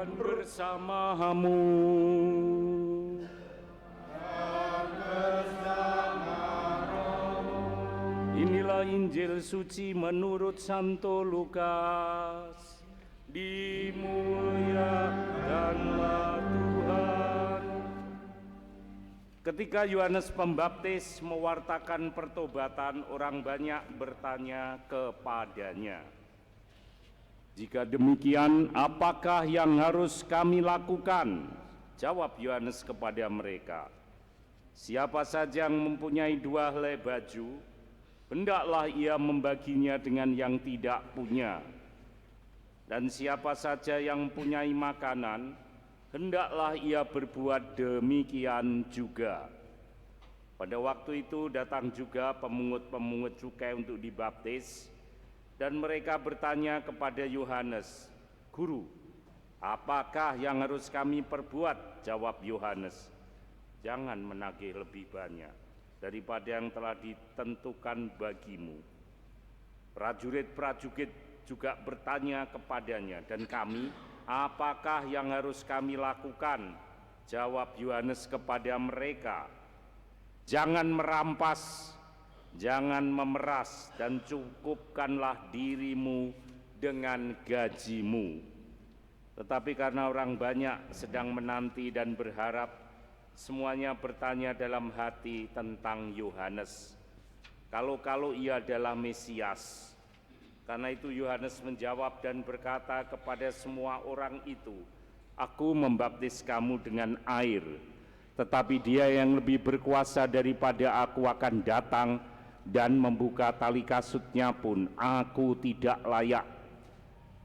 Tuhan bersamamu. Inilah Injil suci menurut Santo Lukas. Dimuliakanlah Tuhan. Ketika Yohanes Pembaptis mewartakan pertobatan, orang banyak bertanya kepadanya, "Jika demikian, apakah yang harus kami lakukan?" Jawab Yohanes kepada mereka, "Siapa saja yang mempunyai 2 helai baju, hendaklah ia membaginya dengan yang tidak punya. Dan siapa saja yang mempunyai makanan, hendaklah ia berbuat demikian juga." Pada waktu itu datang juga pemungut-pemungut cukai untuk dibaptis, dan mereka bertanya kepada Yohanes, "Guru, apakah yang harus kami perbuat?" Jawab Yohanes, "Jangan menagih lebih banyak daripada yang telah ditentukan bagimu." Prajurit-prajurit juga bertanya kepadanya, "Dan kami, apakah yang harus kami lakukan?" Jawab Yohanes kepada mereka, "Jangan merampas, jangan memeras, dan cukupkanlah dirimu dengan gajimu." Tetapi karena orang banyak sedang menanti dan berharap, semuanya bertanya dalam hati tentang Yohanes, kalau ia adalah Mesias. Karena itu Yohanes menjawab dan berkata kepada semua orang itu, "Aku membaptis kamu dengan air, tetapi Dia yang lebih berkuasa daripada aku akan datang, dan membuka tali kasutnya pun aku tidak layak.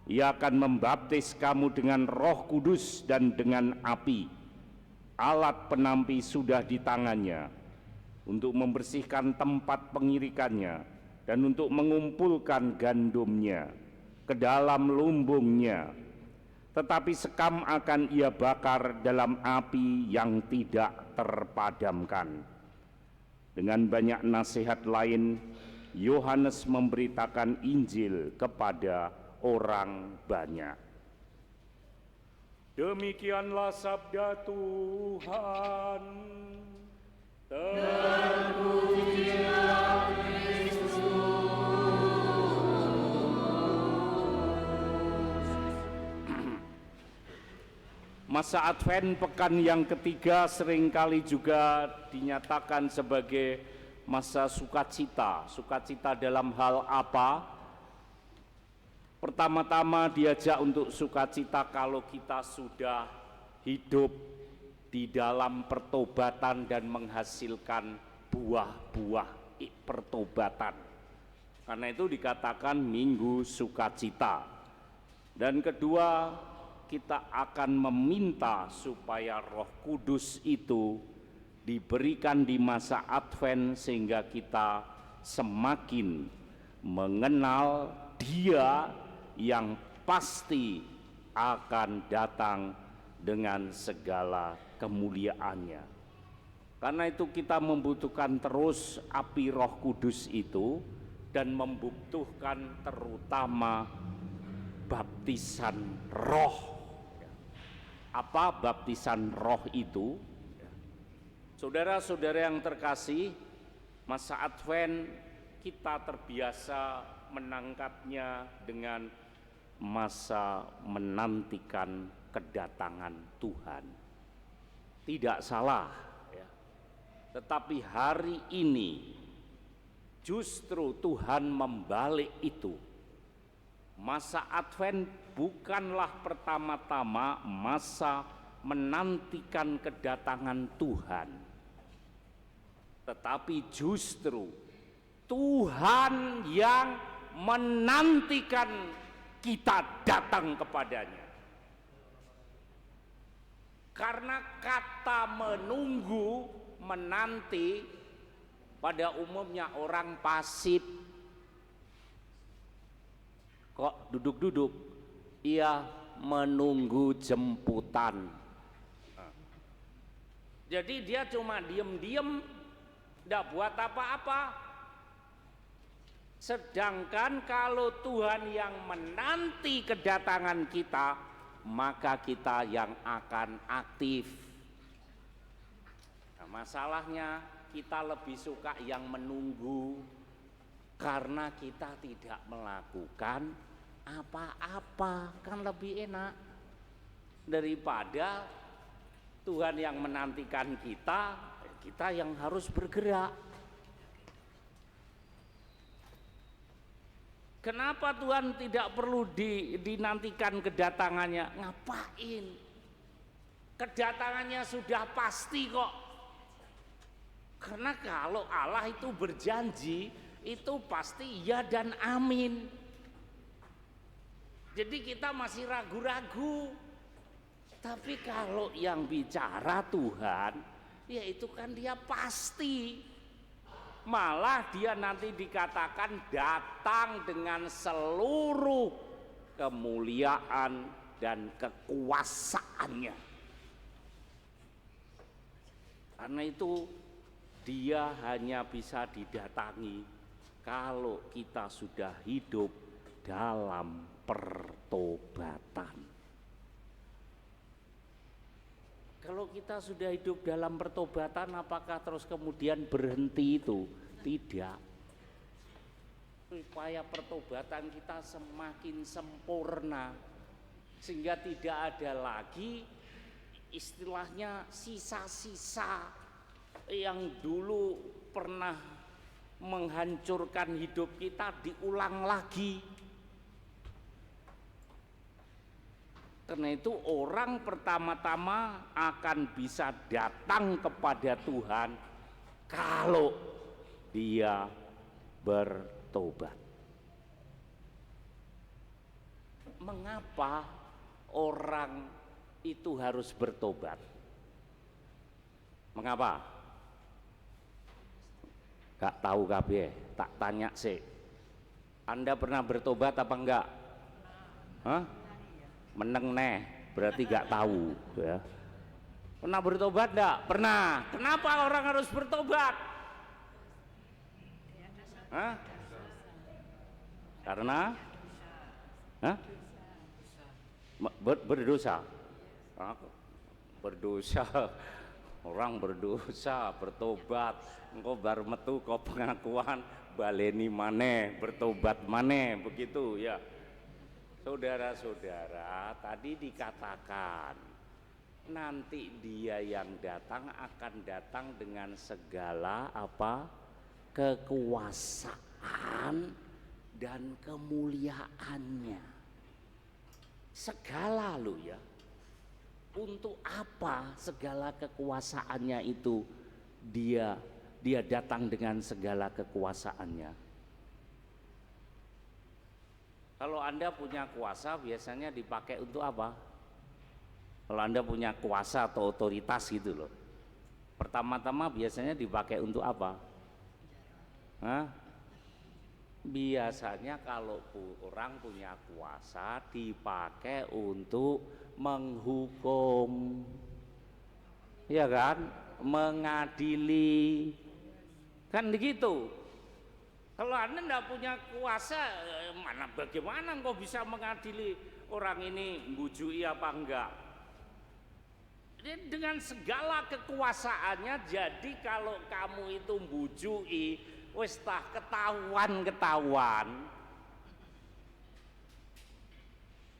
Ia akan membaptis kamu dengan Roh Kudus dan dengan api. Alat penampi sudah di tangannya untuk membersihkan tempat pengirikannya dan untuk mengumpulkan gandumnya ke dalam lumbungnya. Tetapi sekam akan ia bakar dalam api yang tidak terpadamkan." Dengan banyak nasihat lain, Yohanes memberitakan Injil kepada orang banyak. Demikianlah sabda Tuhan. Terpujilah Kristus. Masa Advent pekan yang ketiga seringkali juga dinyatakan sebagai masa sukacita. Sukacita dalam hal apa? Pertama-tama diajak untuk sukacita kalau kita sudah hidup di dalam pertobatan dan menghasilkan buah-buah pertobatan. Karena itu dikatakan Minggu Sukacita. Dan kedua, kita akan meminta supaya Roh Kudus itu diberikan di masa Advent sehingga kita semakin mengenal Dia yang pasti akan datang dengan segala kemuliaannya. Karena itu kita membutuhkan terus api Roh Kudus itu, dan membutuhkan terutama baptisan roh. Apa baptisan roh itu? Saudara-saudara yang terkasih, masa Advent kita terbiasa menangkapnya dengan masa menantikan kedatangan Tuhan. Tidak salah ya. Tetapi hari ini justru Tuhan membalik itu. Masa Advent bukanlah pertama-tama masa menantikan kedatangan Tuhan, tetapi justru Tuhan yang menantikan kita datang kepadanya. Karena kata menunggu, menanti pada umumnya orang pasif. Kok duduk-duduk? Ia menunggu jemputan. Jadi dia cuma diem-diem, tidak buat apa-apa. Sedangkan kalau Tuhan yang menanti kedatangan kita, maka kita yang akan aktif. Nah, masalahnya kita lebih suka yang menunggu karena kita tidak melakukan apa-apa, kan lebih enak daripada Tuhan yang menantikan kita, kita yang harus bergerak. Kenapa Tuhan tidak perlu dinantikan kedatangannya? Ngapain? Kedatangannya sudah pasti kok. Karena kalau Allah itu berjanji, itu pasti ya dan amin. Jadi kita masih ragu-ragu. Tapi kalau yang bicara Tuhan, ya itu kan dia pasti. Malah dia nanti dikatakan datang dengan seluruh kemuliaan dan kekuasaannya. Karena itu dia hanya bisa didatangi kalau kita sudah hidup dalam pertobatan. Kalau kita sudah hidup dalam pertobatan, apakah terus kemudian berhenti itu? Tidak. Supaya pertobatan kita semakin sempurna, sehingga tidak ada lagi istilahnya sisa-sisa yang dulu pernah menghancurkan hidup kita diulang lagi. Karena itu orang pertama-tama akan bisa datang kepada Tuhan kalau dia bertobat. Mengapa orang itu harus bertobat? Mengapa? Gak tahu kabeh, tak tanya sih. Anda pernah bertobat apa enggak? Hah? Meneng neh, berarti gak tahu ya. Pernah bertobat enggak? Pernah. Kenapa orang harus bertobat? Hah? Karena hah? Berdosa. Berdosa. Orang berdosa, bertobat, engkau baru metu kau pengakuan baleni maneh, bertobat maneh, begitu ya. Saudara-saudara, tadi dikatakan nanti dia yang datang akan datang dengan segala apa? Kekuasaan dan kemuliaannya. Segala lo ya. Untuk apa segala kekuasaannya itu dia datang dengan segala kekuasaannya? Kalau Anda punya kuasa biasanya dipakai untuk apa? Kalau Anda punya kuasa atau otoritas gitu loh, pertama-tama biasanya dipakai untuk apa? Hah? Biasanya kalau orang punya kuasa dipakai untuk menghukum, ya kan? Mengadili, kan begitu. Kalau Anda tidak punya kuasa, mana bagaimana engkau bisa mengadili orang ini mbujui apa enggak? Dengan segala kekuasaannya, jadi kalau kamu itu mbujui, wis tah ketahuan.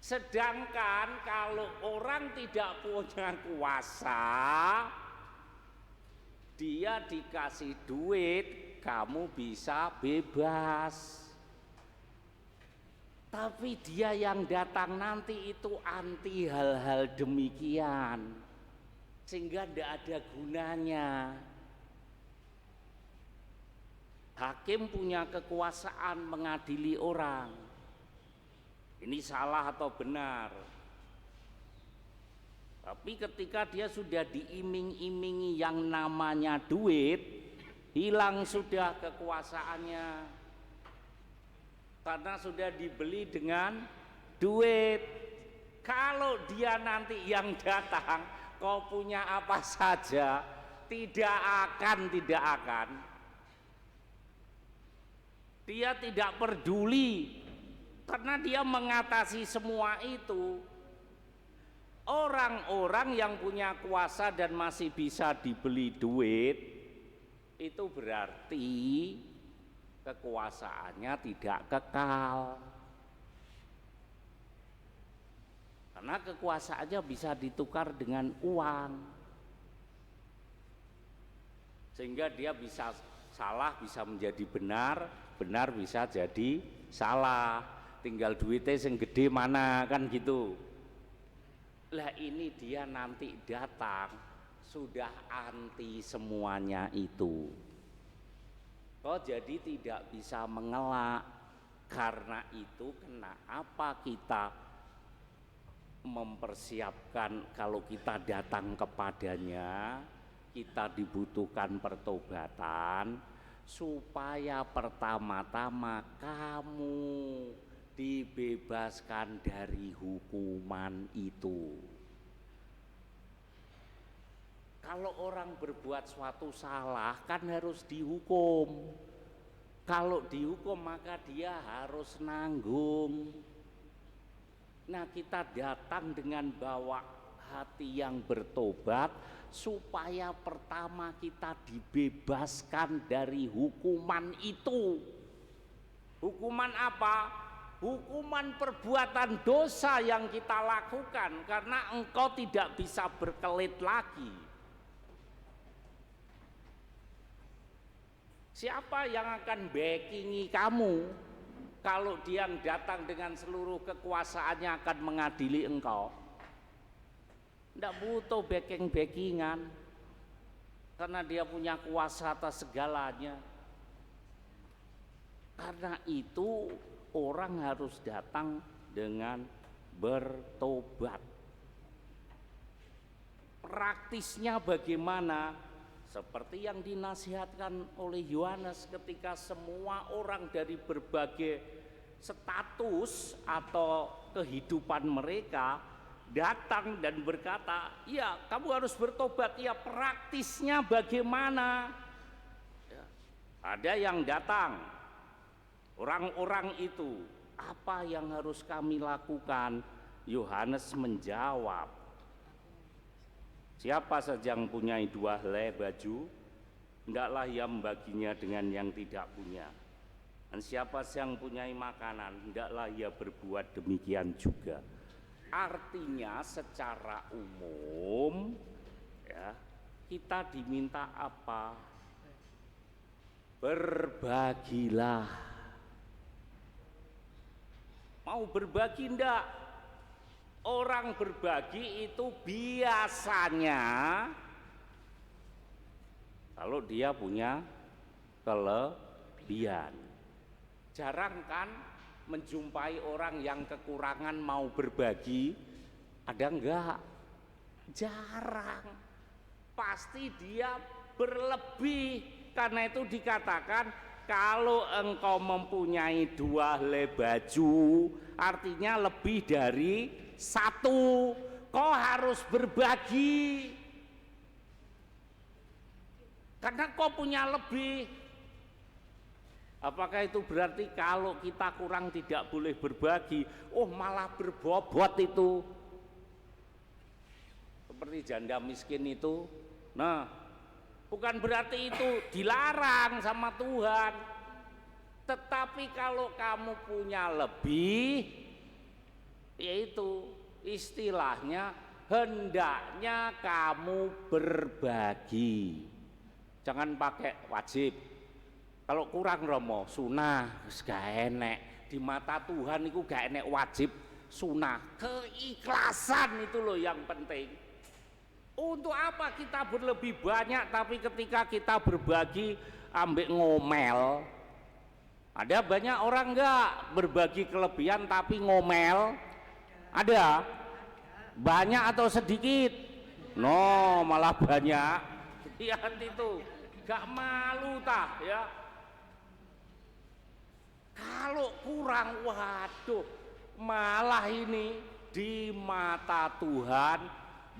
Sedangkan kalau orang tidak punya kuasa, dia dikasih duit, kamu bisa bebas. Tapi dia yang datang nanti itu anti hal-hal demikian, sehingga tidak ada gunanya. Hakim punya kekuasaan mengadili orang, ini salah atau benar. Tapi ketika dia sudah diiming-imingi yang namanya duit, hilang sudah kekuasaannya, karena sudah dibeli dengan duit. Kalau dia nanti yang datang, kau punya apa saja, tidak akan. Dia tidak peduli, karena dia mengatasi semua itu. Orang-orang yang punya kuasa dan masih bisa dibeli duit, itu berarti kekuasaannya tidak kekal. Karena kekuasaannya bisa ditukar dengan uang. Sehingga dia bisa salah bisa menjadi benar, benar bisa jadi salah. Tinggal duitnya yang gede mana, kan gitu. Lah ini dia nanti datang sudah anti semuanya itu. Kok jadi tidak bisa mengelak. Karena itu kenapa kita mempersiapkan kalau kita datang kepadanya, kita dibutuhkan pertobatan supaya pertama-tama kamu dibebaskan dari hukuman itu. Kalau orang berbuat suatu salah kan harus dihukum. Kalau dihukum maka dia harus nanggung. Nah, kita datang dengan bawa hati yang bertobat supaya pertama kita dibebaskan dari hukuman itu. Hukuman apa? Hukuman perbuatan dosa yang kita lakukan karena engkau tidak bisa berkelit lagi. Siapa yang akan backingi kamu kalau dia datang dengan seluruh kekuasaannya akan mengadili engkau? Tidak butuh backingan karena dia punya kuasa atas segalanya. Karena itu orang harus datang dengan bertobat. Praktisnya bagaimana? Seperti yang dinasihatkan oleh Yohanes ketika semua orang dari berbagai status atau kehidupan mereka datang dan berkata, ya kamu harus bertobat. Ya praktisnya bagaimana? Ya, ada yang datang, orang-orang itu, apa yang harus kami lakukan? Yohanes menjawab, siapa saja yang punya 2 helai baju, hendaklah ia membaginya dengan yang tidak punya. Dan siapa yang punya makanan, hendaklah ia berbuat demikian juga. Artinya secara umum ya, kita diminta apa? Berbagilah. Mau berbagi enggak? Orang berbagi itu biasanya kalau dia punya kelebihan. Jarang kan menjumpai orang yang kekurangan mau berbagi? Ada enggak? Jarang. Pasti dia berlebih. Karena itu dikatakan kalau engkau mempunyai 2 helai baju, artinya lebih dari 1, kau harus berbagi. Karena kau punya lebih. Apakah itu berarti kalau kita kurang tidak boleh berbagi? Oh, malah berbobot itu. Seperti janda miskin itu. Nah, bukan berarti itu dilarang sama Tuhan. Tetapi kalau kamu punya lebih, yaitu istilahnya hendaknya kamu berbagi. Jangan pakai wajib. Kalau kurang romo, sunah, gak enek. Di mata Tuhan itu gak enek wajib, sunah. Keikhlasan itu loh yang penting. Untuk apa kita berlebih banyak tapi ketika kita berbagi ambek ngomel? Ada banyak orang enggak berbagi kelebihan tapi ngomel? Ada? Banyak atau sedikit? No, malah banyak. Lihat itu, gak malu tah ya. Kalau kurang, waduh, malah ini di mata Tuhan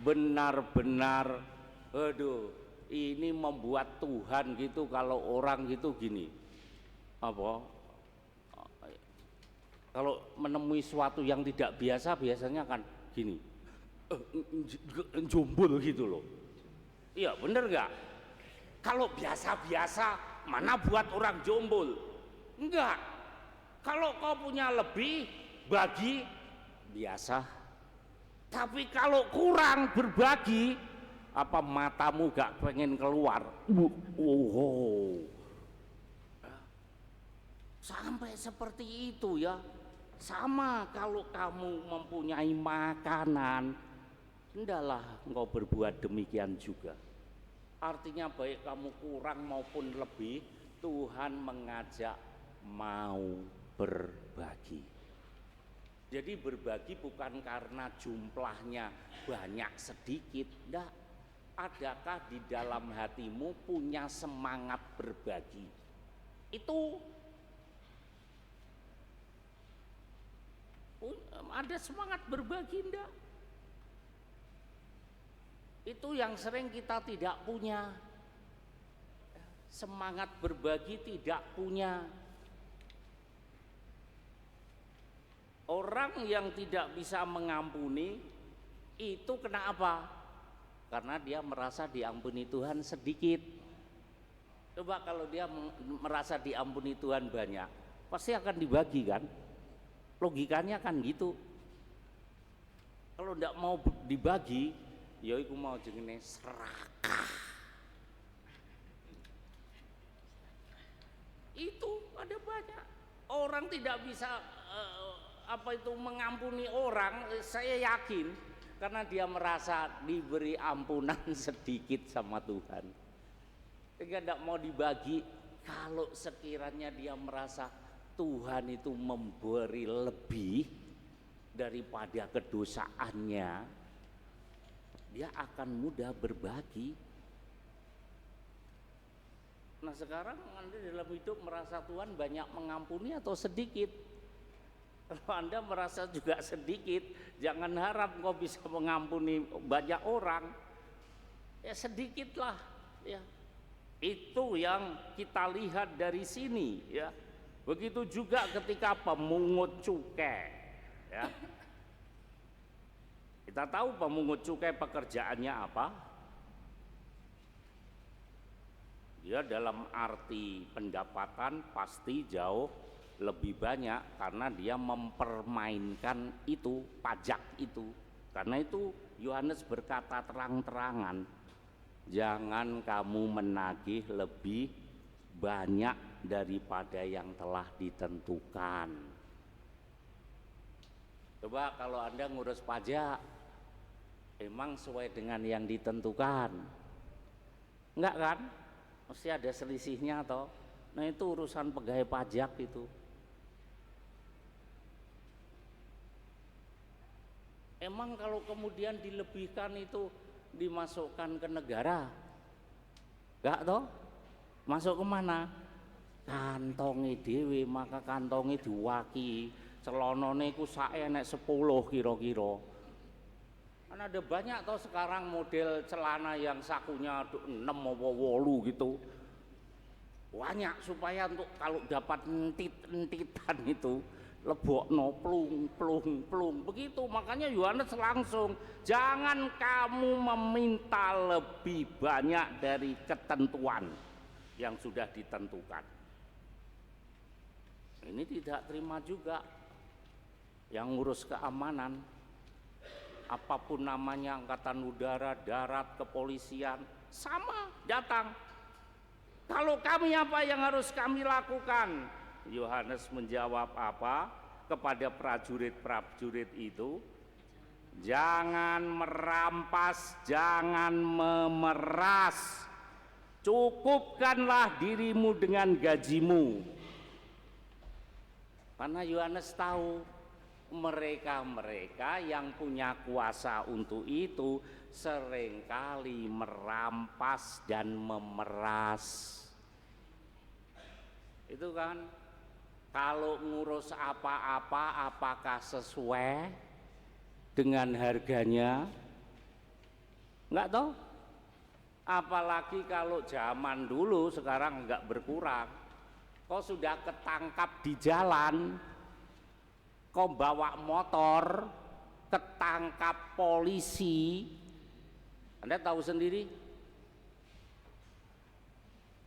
benar-benar, aduh, ini membuat Tuhan gitu kalau orang gitu gini, apa? Kalau menemui sesuatu yang tidak biasa biasanya kan gini, jomblo gitu loh. Iya bener nggak? Kalau biasa-biasa mana buat orang jomblo? Enggak. Kalau kau punya lebih bagi biasa. Tapi kalau kurang berbagi, apa matamu gak pengen keluar? Sampai seperti itu ya. Sama kalau kamu mempunyai makanan, hendaklah engkau berbuat demikian juga. Artinya baik kamu kurang maupun lebih, Tuhan mengajak mau berbagi. Jadi berbagi bukan karena jumlahnya banyak sedikit, enggak. Adakah di dalam hatimu punya semangat berbagi? Itu ada semangat berbagi enggak? Itu yang sering kita tidak punya. Semangat berbagi tidak punya. Orang yang tidak bisa mengampuni itu kenapa? Karena dia merasa diampuni Tuhan sedikit. Coba kalau dia merasa diampuni Tuhan banyak, pasti akan dibagi kan? Logikanya kan gitu. Kalau tidak mau dibagi, ya iku mau jenenge serakah. Itu ada banyak orang tidak bisa mengampuni orang, saya yakin karena dia merasa diberi ampunan sedikit sama Tuhan. Sehingga tidak mau dibagi. Kalau sekiranya dia merasa Tuhan itu memberi lebih daripada kedosaannya, dia akan mudah berbagi. Nah sekarang Anda dalam hidup merasa Tuhan banyak mengampuni atau sedikit? Kalau Anda merasa juga sedikit, jangan harap kau bisa mengampuni banyak orang. Ya sedikitlah ya. Itu yang kita lihat dari sini ya. Begitu juga ketika pemungut cukai ya. Kita tahu pemungut cukai pekerjaannya apa? Dia dalam arti pendapatan pasti jauh lebih banyak karena dia mempermainkan itu pajak itu. Karena itu Yohanes berkata terang-terangan, jangan kamu menagih lebih banyak daripada yang telah ditentukan. Coba kalau Anda ngurus pajak, emang sesuai dengan yang ditentukan? Enggak kan? Mesti ada selisihnya toh. Nah itu urusan pegawai pajak itu. Emang kalau kemudian dilebihkan itu dimasukkan ke negara? Enggak toh? Masuk kemana? Kantongi dewe, maka kantongi diwaki. Celonone ku sae nek 10 kira-kira. Kan ada banyak toh sekarang model celana yang sakunya 6 apa 8 gitu. Banyak supaya untuk kalau dapat entit-entitan itu lebokno plung begitu. Makanya Yohanes langsung, jangan kamu meminta lebih banyak dari ketentuan yang sudah ditentukan. Ini tidak terima juga yang ngurus keamanan, apapun namanya, angkatan udara, darat, kepolisian, sama datang. Kalau kami apa yang harus kami lakukan? Yohanes menjawab apa kepada prajurit-prajurit itu? Jangan merampas, jangan memeras. Cukupkanlah dirimu dengan gajimu. Karena Yohanes tahu mereka-mereka yang punya kuasa untuk itu seringkali merampas dan memeras. Itu kan kalau ngurus apa-apa apakah sesuai dengan harganya? Enggak tahu. Apalagi kalau zaman dulu, sekarang enggak berkurang. Kau sudah ketangkap di jalan, kau bawa motor, ketangkap polisi. Anda tahu sendiri,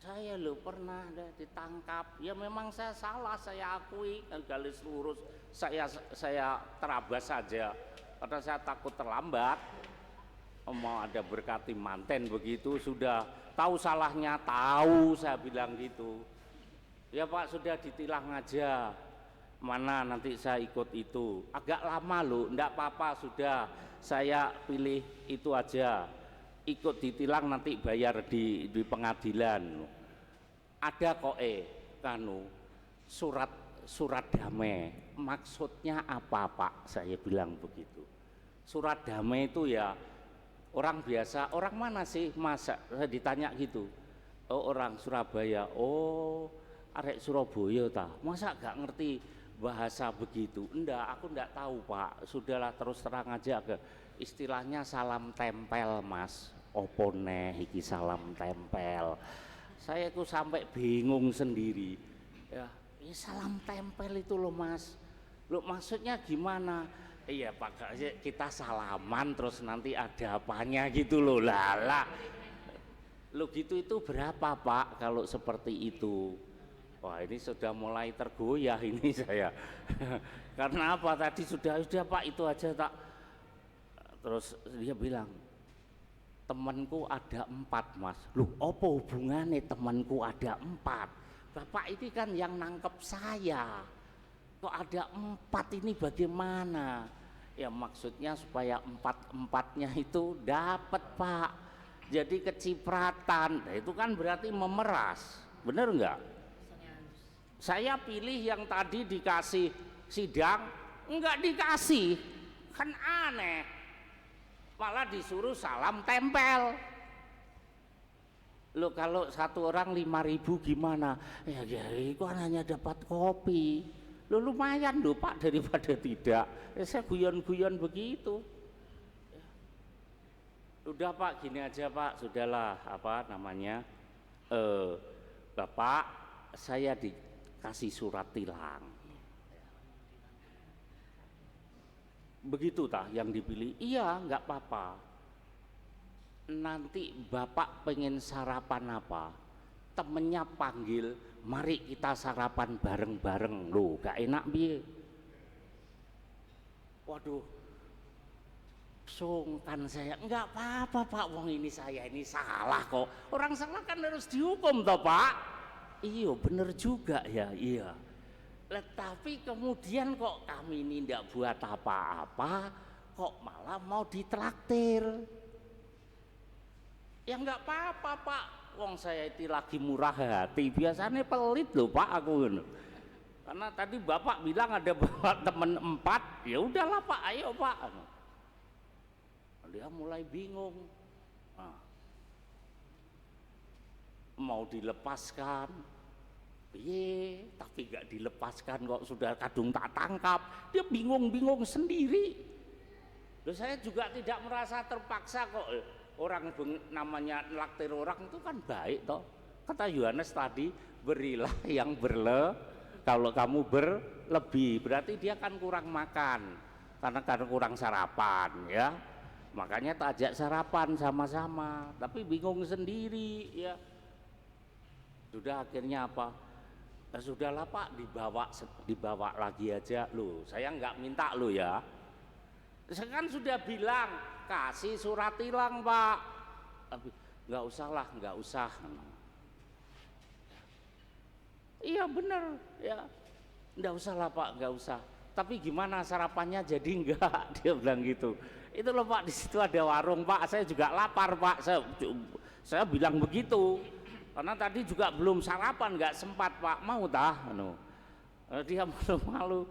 saya lo pernah ditangkap. Ya memang saya salah, saya akui, garis lurus. Saya terabas saja karena saya takut terlambat. Mau ada berkati manten begitu, sudah tahu salahnya, tahu, saya bilang gitu. Ya Pak, sudah ditilang aja. Mana nanti saya ikut itu. Agak lama loh, enggak apa-apa, sudah saya pilih itu aja. Ikut ditilang nanti bayar di pengadilan. Ada kok surat damai. Maksudnya apa Pak? Saya bilang begitu. Surat damai itu ya orang biasa. Orang mana sih Mas? Saya ditanya gitu. Oh orang Surabaya. Oh arek Surabaya tah. Masa gak ngerti bahasa begitu? Enggak, aku enggak tahu Pak. Sudahlah terus terang aja ke istilahnya salam tempel Mas. Opo neh iki salam tempel. Saya tuh sampai bingung sendiri. Ya, ini salam tempel itu loh Mas. Loh maksudnya gimana? Iya Pak, kita salaman terus nanti ada apanya gitu loh. Lala. Loh gitu itu berapa Pak kalau seperti itu? Wah ini sudah mulai tergoyah ini saya. Karena apa tadi sudah Pak itu aja tak. Terus dia bilang, temanku ada 4 Mas. Loh apa hubungannya temanku ada 4? Bapak ini kan yang nangkep saya. Kok ada 4 ini bagaimana? Ya maksudnya supaya 4-4-nya itu dapat Pak. Jadi kecipratan. Nah, itu kan berarti memeras. Bener enggak? Saya pilih yang tadi dikasih sidang, enggak dikasih, kan aneh. Malah disuruh salam tempel. Loh kalau satu orang 5.000 gimana? Ya itu kan hanya dapat kopi. Loh lumayan loh Pak daripada tidak. Saya guyon-guyon begitu. Udah Pak gini aja Pak, sudahlah apa namanya, Bapak saya dikasih surat tilang. Begitu tah yang dipilih? Iya nggak apa-apa. Nanti Bapak pengen sarapan apa? Temennya panggil, mari kita sarapan bareng-bareng. Loh gak enak biye. Waduh, sungkan saya. Enggak apa-apa Pak, wong ini saya ini salah kok. Orang salah kan harus dihukum toh Pak. Iya bener juga ya, iya. Tapi kemudian kok kami ini tidak buat apa-apa, kok malah mau ditraktir. Ya enggak apa-apa Pak, wong saya itu lagi murah hati. Biasanya pelit loh Pak aku. Karena tadi Bapak bilang ada bapak temen 4, ya udahlah Pak, ayo Pak. Dia mulai bingung. Nah, mau dilepaskan, tapi gak dilepaskan kok sudah kadung tak tangkap. Dia bingung-bingung sendiri. Loh, saya juga tidak merasa terpaksa kok. Orang namanya naktir orang itu kan baik toh. Kata Yohanes tadi, berilah yang kalau kamu berlebih berarti dia kan kurang makan karena kurang sarapan ya. Makanya tak ajak sarapan sama-sama, tapi bingung sendiri ya. Sudah akhirnya apa? Sudahlah Pak, dibawa lagi aja loh. Saya nggak minta loh ya. Saya kan sudah bilang kasih surat tilang Pak. Tapi nggak usah lah, nggak usah. Iya bener ya, nggak usah lah Pak, nggak usah. Tapi gimana sarapannya jadi enggak? Dia bilang gitu. Itu loh Pak, di situ ada warung Pak. Saya juga lapar Pak. Saya bilang begitu. Karena tadi juga belum sarapan, nggak sempat Pak. Mau tah? Dia malu-malu.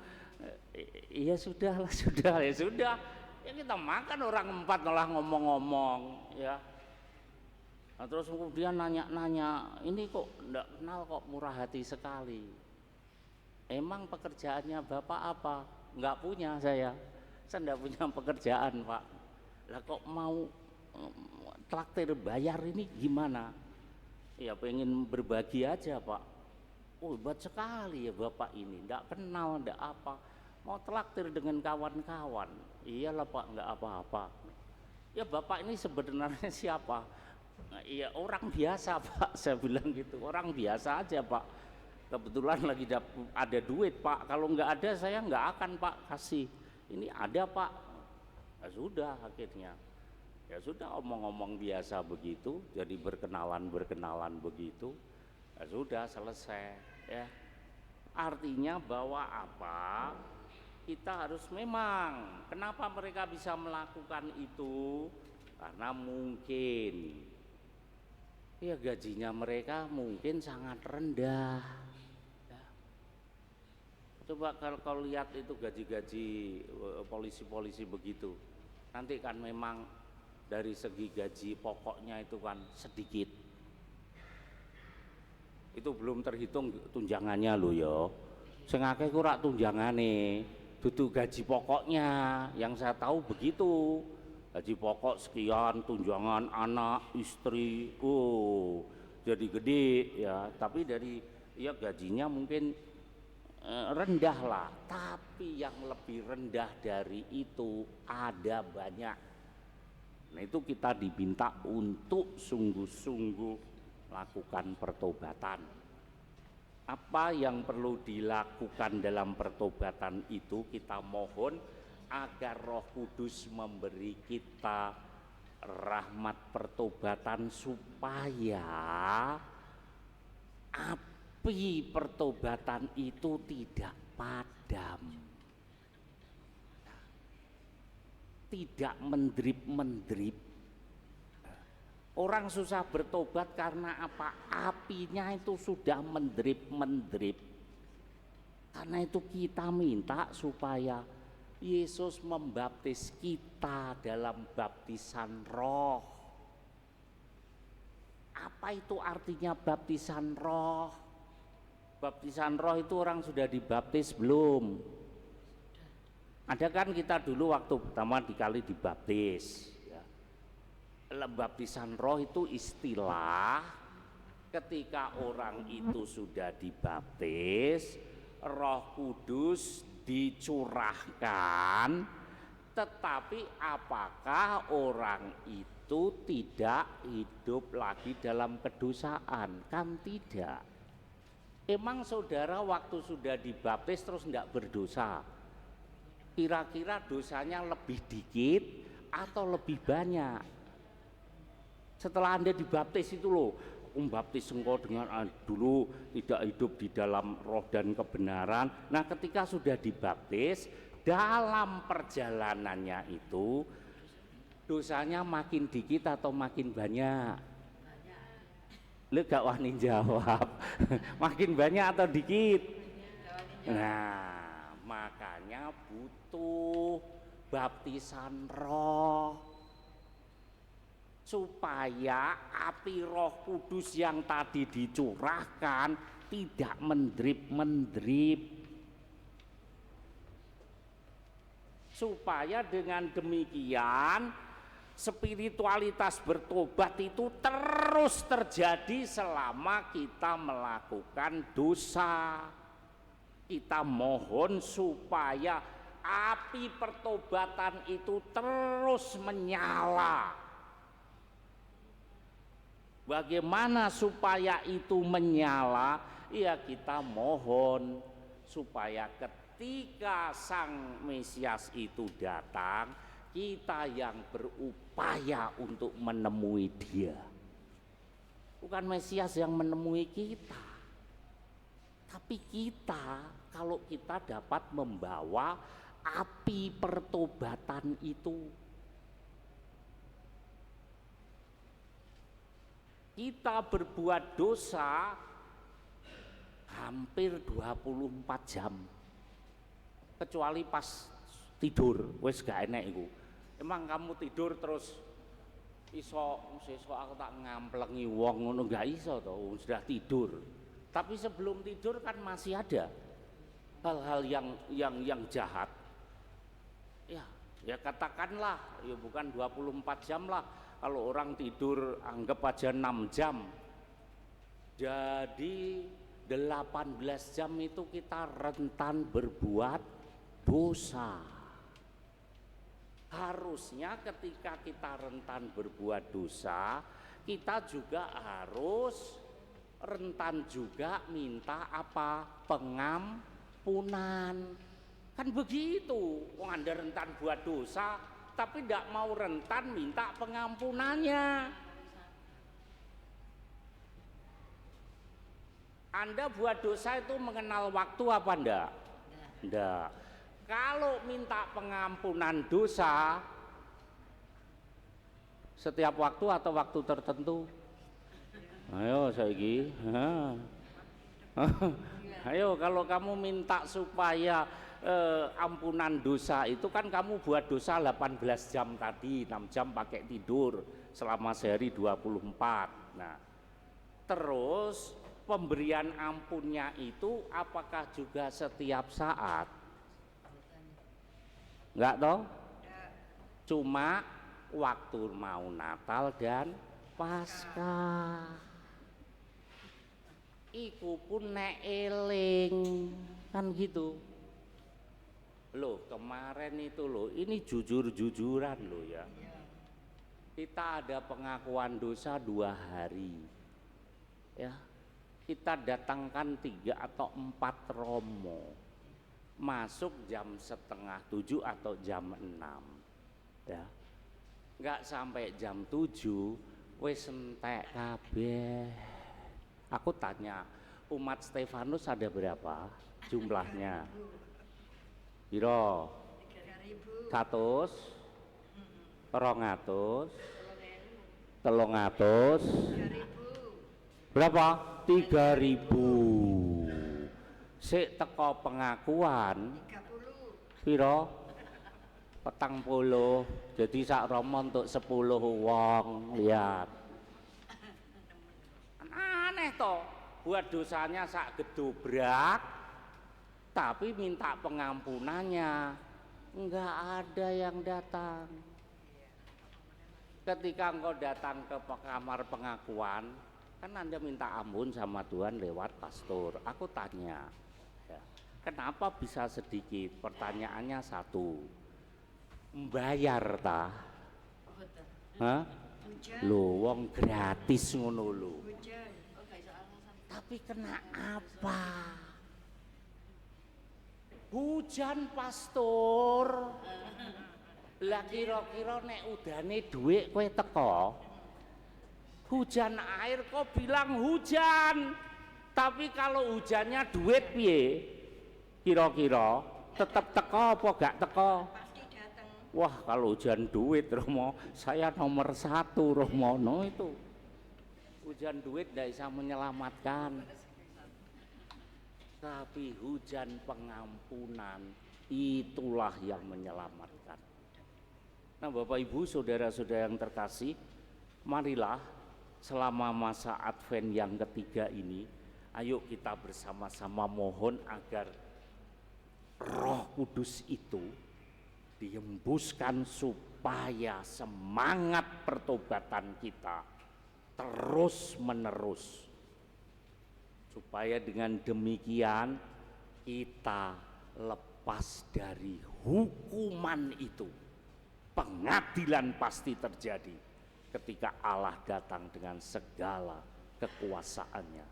Iya sudah lah, sudah ya sudah. Ya kita makan orang 4 malah ngomong-ngomong ya. Nah, terus kemudian nanya-nanya, ini kok enggak kenal kok murah hati sekali. Emang pekerjaannya Bapak apa? Enggak punya saya enggak punya pekerjaan Pak. Lah kok mau traktir bayar ini gimana? Ya pengen berbagi aja Pak. Oh hebat sekali ya Bapak ini, enggak kenal, enggak apa. mau traktir dengan kawan-kawan. Iyalah Pak, nggak apa-apa. Ya Bapak ini sebenarnya siapa? Nah, iya orang biasa Pak, saya bilang gitu, orang biasa aja Pak. Kebetulan lagi ada duit Pak, kalau nggak ada saya nggak akan Pak kasih. Ini ada Pak. Ya sudah akhirnya. Ya sudah omong-omong biasa begitu, jadi berkenalan begitu. Ya sudah selesai ya. Artinya bahwa apa? Kita harus memang, kenapa mereka bisa melakukan itu? Karena mungkin ya gajinya mereka mungkin sangat rendah. Coba kalau lihat itu gaji-gaji polisi-polisi begitu, nanti kan memang dari segi gaji pokoknya itu kan sedikit. Itu belum terhitung tunjangannya loh ya. Sing akeh ku rak tunjangane, dudu gaji pokoknya. Yang saya tahu begitu. Gaji pokok sekian, tunjangan anak, istri, jadi gede ya. Tapi dari ya gajinya mungkin rendah lah. Tapi yang lebih rendah dari itu ada banyak. Nah itu kita diminta untuk sungguh-sungguh lakukan pertobatan. Apa yang perlu dilakukan dalam pertobatan itu, kita mohon agar Roh Kudus memberi kita rahmat pertobatan supaya api pertobatan itu tidak padam, tidak mendrip-mendrip. Orang susah bertobat karena apa? Apinya itu sudah mendrip-mendrip. Karena itu kita minta supaya Yesus membaptis kita dalam baptisan roh. Apa itu artinya baptisan roh? Baptisan roh itu orang sudah dibaptis belum? Ada kan kita dulu waktu pertama dikali dibaptis. Baptisan roh itu istilah ketika orang itu sudah dibaptis, Roh Kudus dicurahkan, tetapi apakah orang itu tidak hidup lagi dalam kedosaan? Kan tidak. Emang saudara waktu sudah dibaptis terus tidak berdosa? Kira-kira dosanya lebih dikit atau lebih banyak? Setelah Anda dibaptis itu loh, baptis engkau dengan dulu tidak hidup di dalam roh dan kebenaran. Nah ketika sudah dibaptis, dalam perjalanannya itu dosanya makin dikit atau makin banyak? Lu gak wani jawab. Makin banyak atau dikit? Nah makanya butuh baptisan roh supaya api Roh Kudus yang tadi dicurahkan tidak mendrip-mendrip, supaya dengan demikian spiritualitas bertobat itu terus terjadi selama kita melakukan dosa. Kita mohon supaya api pertobatan itu terus menyala. Bagaimana supaya itu menyala? Ya kita mohon supaya ketika Sang Mesias itu datang, kita yang berupaya untuk menemui Dia. Bukan Mesias yang menemui kita, tapi kita, kalau kita dapat membawa api pertobatan itu. Kita berbuat dosa hampir 24 jam, kecuali pas tidur, wes gak enak iku. Emang kamu tidur terus iso aku tak ngamplengi wong ngono, gak iso toh, sudah tidur. Tapi sebelum tidur kan masih ada hal-hal yang jahat. Ya katakanlah, ya bukan 24 jam lah. Kalau orang tidur anggap aja 6 jam, jadi 18 jam itu kita rentan berbuat dosa. Harusnya ketika kita rentan berbuat dosa, kita juga harus rentan juga minta apa? Pengampunan. Kan begitu. Wong Anda rentan buat dosa, tapi tidak mau rentan minta pengampunannya. Anda buat dosa itu mengenal waktu apa enggak? Enggak. Kalau minta pengampunan dosa setiap waktu atau waktu tertentu? Ayo saiki. Ayo kalau kamu minta supaya ampunan dosa itu kan kamu buat dosa 18 jam tadi, 6 jam pakai tidur selama sehari 24. Nah, terus pemberian ampunnya itu apakah juga setiap saat? Enggak toh? Cuma waktu mau Natal dan Paskah. Iku pun nek eling kan gitu. Loh kemarin itu loh, ini jujur-jujuran loh ya. Kita ada pengakuan dosa 2 hari. Ya. Kita datangkan 3 atau 4 romo. Masuk jam 6:30 atau jam 6 ya, nggak sampai jam 7 wis entek kabeh. Aku tanya, umat Stefanus ada berapa jumlahnya? Piro? 100, 200, 300, berapa? 3.000. Sik teko pengakuan 30 piro? 40. Jadi sak romo untuk 10 wong. Lihat aneh toh, buat dosanya sak gedobrak tapi minta pengampunannya enggak ada yang datang. Ketika engkau datang ke kamar pengakuan kan Anda minta ampun sama Tuhan lewat pastor. Aku tanya, kenapa bisa sedikit? Pertanyaannya satu, membayar ta? Hah? Loh, wong gratis ngono lho. Tapi kena apa? Hujan pastor. Lah kira-kira nek udane dhuwit kowe teko? Hujan air kok bilang hujan. Tapi kalau hujannya duit piye? Kira-kira tetap teko apa gak teko? Pasti datang. Wah kalau hujan duit Romo, saya nomor 1 Romono itu. Hujan duit tidak bisa menyelamatkan. Tapi hujan pengampunan itulah yang menyelamatkan. Nah Bapak Ibu saudara-saudara yang terkasih, marilah selama masa Advent yang ketiga ini, ayo kita bersama-sama mohon agar Roh Kudus itu dihembuskan supaya semangat pertobatan kita terus menerus, supaya dengan demikian kita lepas dari hukuman itu. Pengadilan pasti terjadi ketika Allah datang dengan segala kekuasaannya.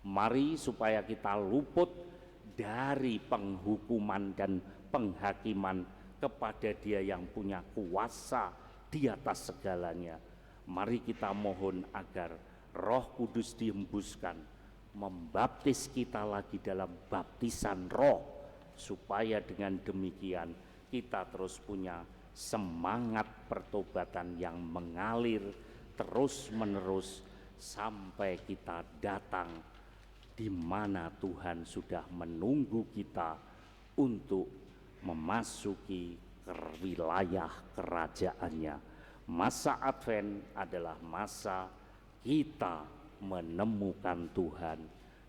Mari supaya kita luput dari penghukuman dan penghakiman kepada Dia yang punya kuasa di atas segalanya. Mari kita mohon agar Roh Kudus dihembuskan, membaptis kita lagi dalam baptisan Roh, supaya dengan demikian kita terus punya semangat pertobatan yang mengalir terus menerus sampai kita datang di mana Tuhan sudah menunggu kita untuk memasuki ke wilayah kerajaannya. Masa Advent adalah masa kita menemukan Tuhan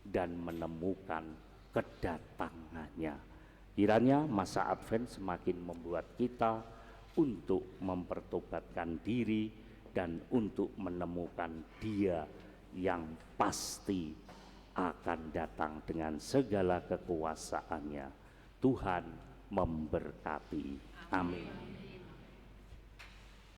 dan menemukan kedatangannya. Kiranya masa Advent semakin membuat kita untuk mempertobatkan diri dan untuk menemukan Dia yang pasti akan datang dengan segala kekuasaannya. Tuhan memberkati. Amin.